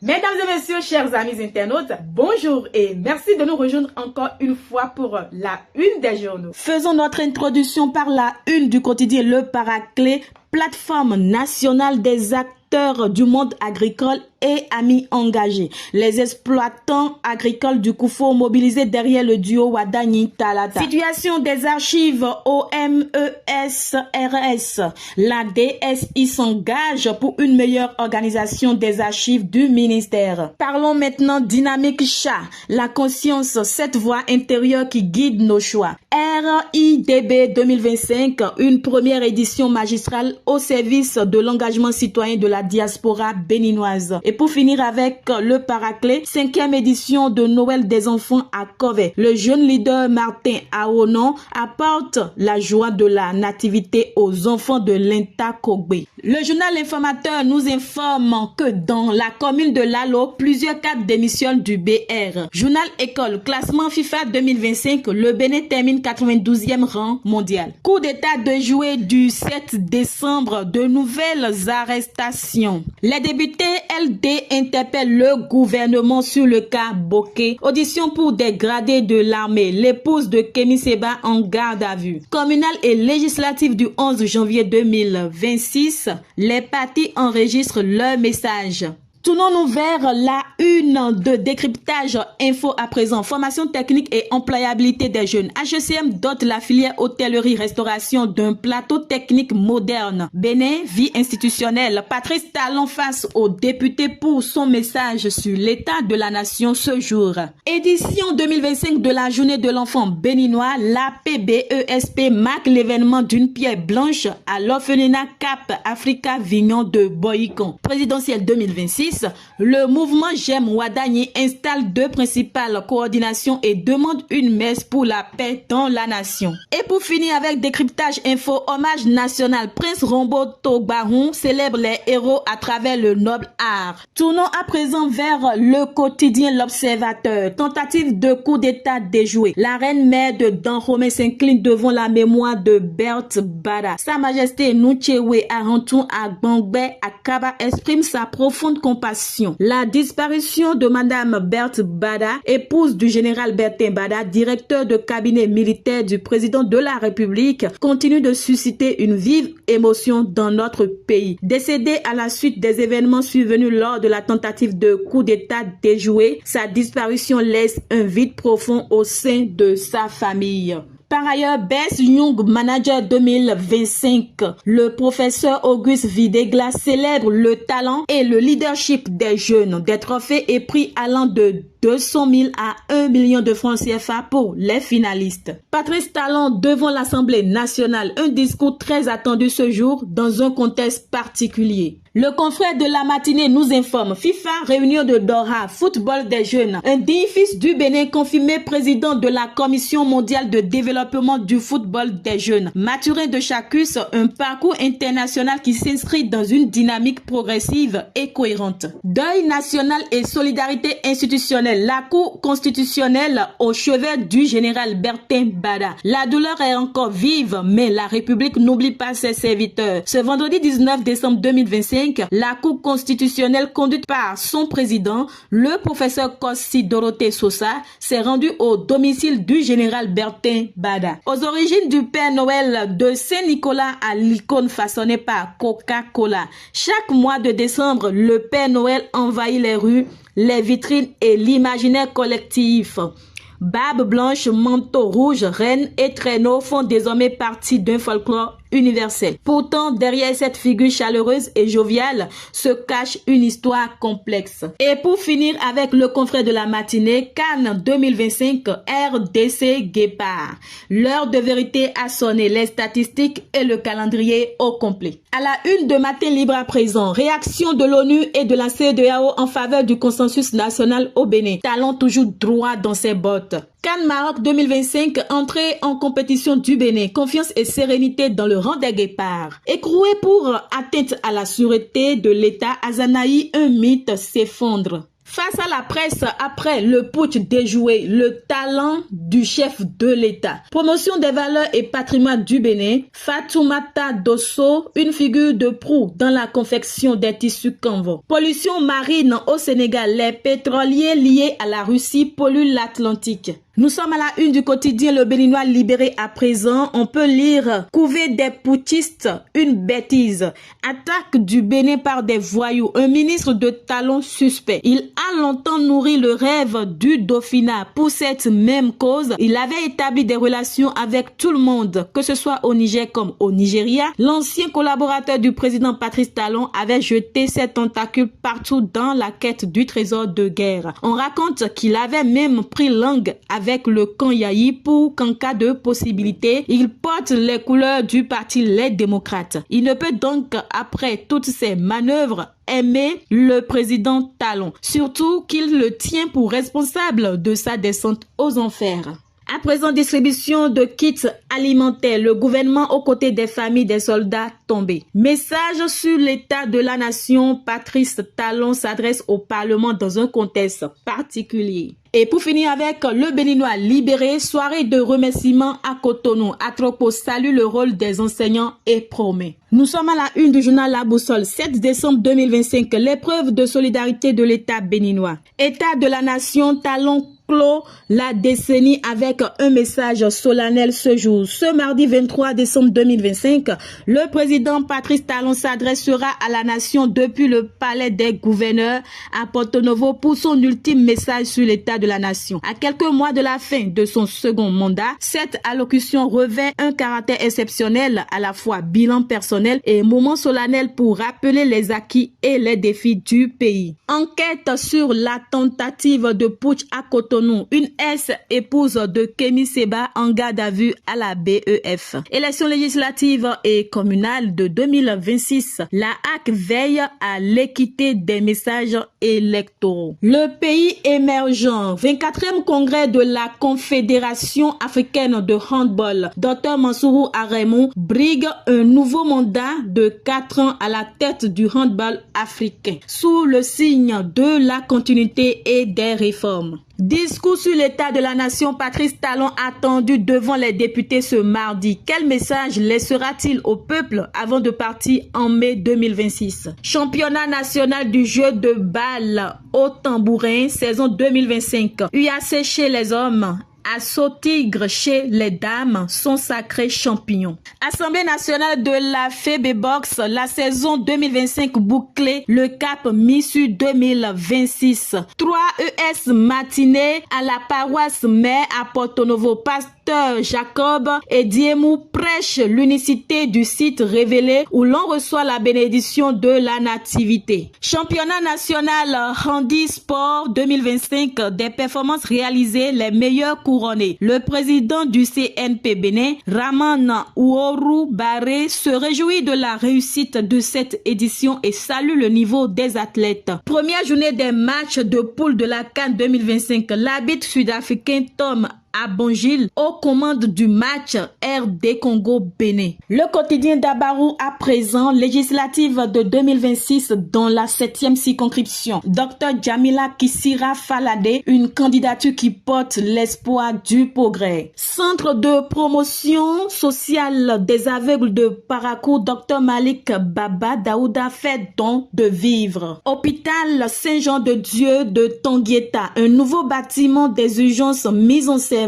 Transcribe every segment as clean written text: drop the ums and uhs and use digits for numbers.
Mesdames et messieurs, chers amis internautes, bonjour et merci de nous rejoindre encore une fois pour la une des journaux. Faisons notre introduction par la une du quotidien Le Paraclet, plateforme nationale des acteurs du monde agricole et amis engagés. Les exploitants agricoles du Koufo mobilisés derrière le duo Wadani Talata. Situation des archives OMESRS. La DSI s'engage pour une meilleure organisation des archives du ministère. Parlons maintenant dynamique chat. La conscience, cette voie intérieure qui guide nos choix. RIDB 2025, une première édition magistrale au service de l'engagement citoyen de la diaspora béninoise. Et pour finir avec le Paraclet, 5e édition de Noël des enfants à Covey. Le jeune leader Martin Aonon apporte la joie de la nativité aux enfants de l'Inta Kogbe. Le journal informateur nous informe que dans la commune de Lalo, plusieurs cadres démissionnent du BR. Journal École, classement FIFA 2025, le Bénin termine 92e rang mondial. Coup d'état de jouer du 7 décembre, de nouvelles arrestations. Les députés LD interpellent le gouvernement sur le cas Bokeh. Audition pour des gradés de l'armée. L'épouse de Kémy Séba en garde à vue. Communale et législative du 11 janvier 2026, les partis enregistrent leur message. Tournons-nous vers la une de décryptage info à présent. Formation technique et employabilité des jeunes. HECM dote la filière hôtellerie-restauration d'un plateau technique moderne. Bénin, vie institutionnelle. Patrice Talon face aux députés pour son message sur l'état de la nation ce jour. Édition 2025 de la journée de l'enfant béninois. La PBESP marque l'événement d'une pierre blanche à l'orphelinat Cap Africa Vignon de Boycon. Présidentielle 2026. Le mouvement J'aime Wadani installe deux principales coordinations et demande une messe pour la paix dans la nation. Et pour finir avec décryptage info, hommage national, Prince Rombo Togbahoun célèbre les héros à travers le noble art. Tournons à présent vers le quotidien L'Observateur. Tentative de coup d'état déjouée. La reine mère de Dahomey s'incline devant la mémoire de Berthe Bada. Sa Majesté Nunchewe Arantou Agbangbe Akaba exprime sa profonde compassion. La disparition de Madame Berthe Bada, épouse du général Bertin Bada, directeur de cabinet militaire du président de la République, continue de susciter une vive émotion dans notre pays. Décédée à la suite des événements survenus lors de la tentative de coup d'état déjoué, sa disparition laisse un vide profond au sein de sa famille. Par ailleurs, Best Young Manager 2025, le professeur Auguste Videgla célèbre le talent et le leadership des jeunes. Des trophées et prix allant de 200 000 à 1 million de francs CFA pour les finalistes. Patrice Talon devant l'Assemblée nationale, un discours très attendu ce jour dans un contexte particulier. Le confrère de la matinée nous informe. FIFA, réunion de Doha, football des jeunes. Un digne fils du Bénin confirmé président de la Commission mondiale de développement du football des jeunes. Mathurin de Chacus, un parcours international qui s'inscrit dans une dynamique progressive et cohérente. Deuil national et solidarité institutionnelle. La Cour constitutionnelle au chevet du général Bertin Bada. La douleur est encore vive, mais la République n'oublie pas ses serviteurs. Ce vendredi 19 décembre 2025, la Cour constitutionnelle conduite par son président, le professeur Kossi Dorothée Sosa, s'est rendue au domicile du général Bertin Bada. Aux origines du Père Noël de Saint-Nicolas à l'icône façonnée par Coca-Cola. Chaque mois de décembre, le Père Noël envahit les rues, les vitrines et l'imaginaire collectif. Barbe blanche, manteau rouge, reine et traîneau font désormais partie d'un folklore universel. Pourtant, derrière cette figure chaleureuse et joviale se cache une histoire complexe. Et pour finir avec le confrère de la matinée, Cannes 2025, RDC Guépard. L'heure de vérité a sonné, les statistiques et le calendrier au complet. À la une de Matin Libre à présent, réaction de l'ONU et de la CEDEAO en faveur du consensus national au Bénin. Talon toujours droit dans ses bottes. Cannes Maroc 2025, entrée en compétition du Bénin, confiance et sérénité dans le rang des guépards. Écroué pour atteinte à la sûreté de l'État, Azanaï, un mythe s'effondre. Face à la presse après le putsch déjoué, le talent du chef de l'État. Promotion des valeurs et patrimoine du Bénin, Fatoumata Dosso, une figure de proue dans la confection des tissus Kanvo. Pollution marine au Sénégal, les pétroliers liés à la Russie polluent l'Atlantique. Nous sommes à la une du quotidien Le Béninois libéré à présent. On peut lire « Couver des putschistes, une bêtise ». Attaque du Bénin par des voyous. Un ministre de talon suspect. Il a longtemps nourri le rêve du Dauphinat. Pour cette même cause, il avait établi des relations avec tout le monde, que ce soit au Niger comme au Nigeria. L'ancien collaborateur du président Patrice Talon avait jeté ses tentacules partout dans la quête du trésor de guerre. On raconte qu'il avait même pris langue avec le camp Yahi pour qu'en cas de possibilité, il porte les couleurs du parti Les Démocrates. Il ne peut donc, après toutes ces manœuvres, aimer le président Talon, surtout qu'il le tient pour responsable de sa descente aux enfers. À présent, distribution de kits alimentaires. Le gouvernement aux côtés des familles des soldats tombés. Message sur l'état de la nation. Patrice Talon s'adresse au Parlement dans un contexte particulier. Et pour finir avec le Béninois libéré, soirée de remerciements à Cotonou. Atropo salue le rôle des enseignants et promet. Nous sommes à la une du journal La Boussole, 7 décembre 2025, l'épreuve de solidarité de l'État béninois. État de la nation, Talon clôt la décennie avec un message solennel ce jour. Ce mardi 23 décembre 2025, le président Patrice Talon s'adressera à la nation depuis le palais des gouverneurs à Porto Novo pour son ultime message sur l'état de la nation. À quelques mois de la fin de son second mandat, cette allocution revêt un caractère exceptionnel, à la fois bilan personnel et moment solennel pour rappeler les acquis et les défis du pays. Enquête sur la tentative de putsch à Cotonou. Une ex-épouse de Kémy Séba en garde à vue à la BEF. Élections législatives et communales de 2026. La HAC veille à l'équité des messages électoraux. Le pays émergent. 24e congrès de la Confédération africaine de handball. Dr Mansourou Aremou brigue un nouveau mandat de 4 ans à la tête du handball africain. Sous le signe de la continuité et des réformes. Discours sur l'état de la nation, Patrice Talon attendu devant les députés ce mardi. Quel message laissera-t-il au peuple avant de partir en mai 2026? Championnat national du jeu de balle au tambourin, saison 2025. UAC chez les hommes. Assaut Tigre chez les dames, sont sacrés champions. Assemblée nationale de la FEB Box, la saison 2025 bouclée, le cap mis sur 2026. 3 ES matinée à la paroisse mère à Porto Novo. Pasteur Jacob et Diemou prêche l'unicité du site révélé où l'on reçoit la bénédiction de la nativité. Championnat national handisport 2025, des performances réalisées, les meilleurs couronné. Le président du CNP Bénin, Raman Ouourou Baré, se réjouit de la réussite de cette édition et salue le niveau des athlètes. Première journée des matchs de poule de la CAN 2025. L'arbitre sud-africain Tom Abongil aux commandes du match RD Congo-Bénin. Le quotidien d'Abarou à présent, législative de 2026 dans la 7e circonscription. Dr Jamila Kissira Falade, une candidature qui porte l'espoir du progrès. Centre de promotion sociale des aveugles de Parakou, Dr Malik Baba Daouda fait don de vivre. Hôpital Saint-Jean-de-Dieu de Tanguieta, un nouveau bâtiment des urgences mis en service.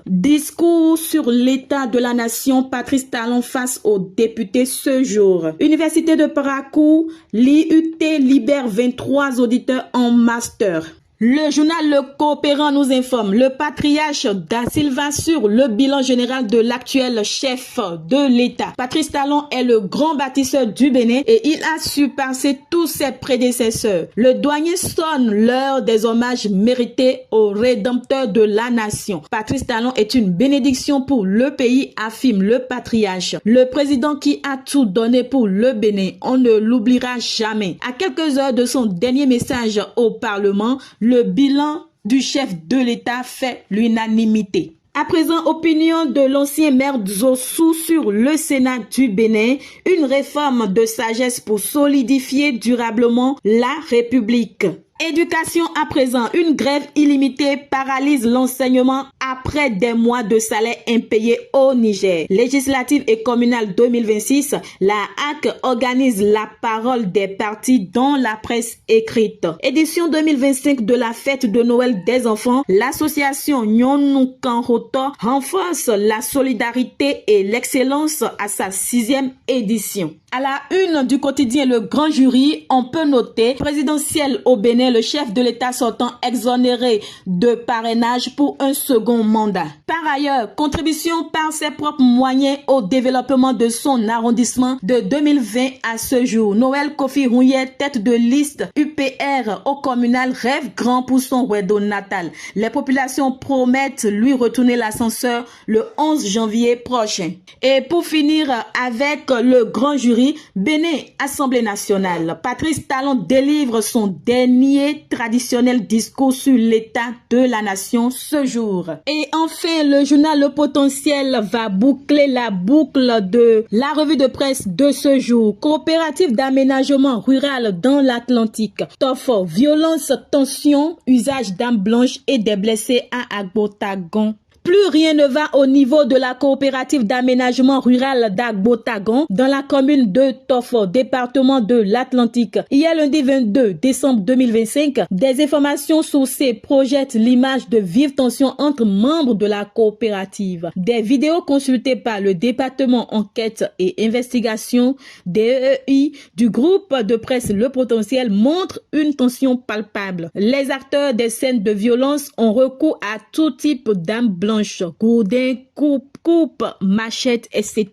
Discours sur l'état de la nation, Patrice Talon face aux députés ce jour. Université de Parakou, l'IUT libère 23 auditeurs en master. Le journal Le Coopérant nous informe, le patriarche Da Silva sur le bilan général de l'actuel chef de l'État. Patrice Talon est le grand bâtisseur du Bénin et il a surpassé tous ses prédécesseurs. Le douanier sonne l'heure des hommages mérités au rédempteur de la nation. Patrice Talon est une bénédiction pour le pays, affirme le patriarche. Le président qui a tout donné pour le Bénin, on ne l'oubliera jamais. À quelques heures de son dernier message au Parlement, le bilan du chef de l'État fait l'unanimité. À présent, opinion de l'ancien maire Zossou sur le Sénat du Bénin, une réforme de sagesse pour solidifier durablement la République. Éducation à présent, une grève illimitée paralyse l'enseignement après des mois de salaire impayés au Niger. Législative et communale 2026, la HAC organise la parole des partis dans la presse écrite. Édition 2025 de la fête de Noël des enfants, l'association Nyonu Kanroto renforce la solidarité et l'excellence à sa 6e édition. À la une du quotidien Le Grand Jury, on peut noter présidentiel au Bénin, le chef de l'État sortant exonéré de parrainage pour un second mandat. Par ailleurs, contribution par ses propres moyens au développement de son arrondissement de 2020 à ce jour. Noël Kofi Rouillet, tête de liste UPR au communal, rêve grand pour son Wedo natal. Les populations promettent lui retourner l'ascenseur le 11 janvier prochain. Et pour finir avec Le Grand Jury, Bénin, Assemblée nationale. Patrice Talon délivre son dernier traditionnel discours sur l'état de la nation ce jour. Et enfin, le journal Le Potentiel va boucler la boucle de la revue de presse de ce jour. Coopérative d'aménagement rural dans l'Atlantique. Tofo, violence, tension, usage d'armes blanches et des blessés à Agbotagon. Plus rien ne va au niveau de la coopérative d'aménagement rural d'Agbotagon dans la commune de Tofo, département de l'Atlantique. Hier lundi 22 décembre 2025, des informations sourcées projettent l'image de vives tensions entre membres de la coopérative. Des vidéos consultées par le département enquête et investigation DEI du groupe de presse Le Potentiel montrent une tension palpable. Les acteurs des scènes de violence ont recours à tout type d'armes blanches, gourdin, coupe, machette, etc.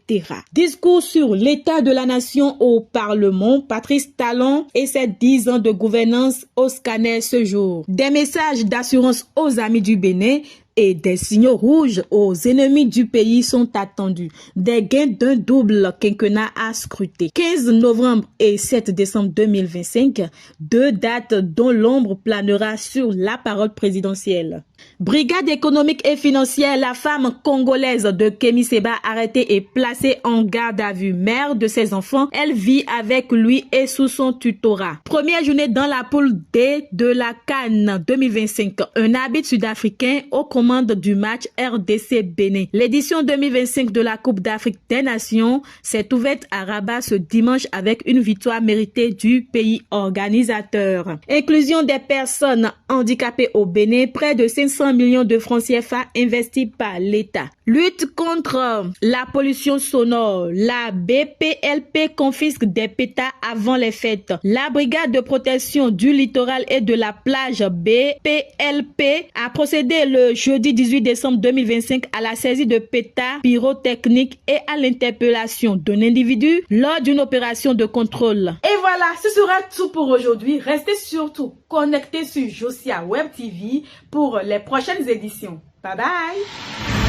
Discours sur l'état de la nation au Parlement, Patrice Talon et ses 10 ans de gouvernance au scanner ce jour. Des messages d'assurance aux amis du Bénin et des signaux rouges aux ennemis du pays sont attendus. Des gains d'un double quinquennat à scruter. 15 novembre et 7 décembre 2025, 2 dates dont l'ombre planera sur la parole présidentielle. Brigade économique et financière, la femme congolaise de Kémy Séba arrêtée et placée en garde à vue. Mère de ses enfants, elle vit avec lui et sous son tutorat. Première journée dans la poule D de la CAN 2025. Un arbitre sud-africain aux commandes du match RDC Bénin. L'édition 2025 de la Coupe d'Afrique des Nations s'est ouverte à Rabat ce dimanche avec une victoire méritée du pays organisateur. Inclusion des personnes handicapées au Bénin, près de 500 millions de francs CFA investis par l'État. Lutte contre la pollution sonore. La BPLP confisque des pétards avant les fêtes. La brigade de protection du littoral et de la plage BPLP a procédé le jeudi 18 décembre 2025 à la saisie de pétards pyrotechniques et à l'interpellation d'un individu lors d'une opération de contrôle. Et voilà, ce sera tout pour aujourd'hui. Restez surtout connectés sur Josia Web TV pour les prochaines éditions. Bye bye!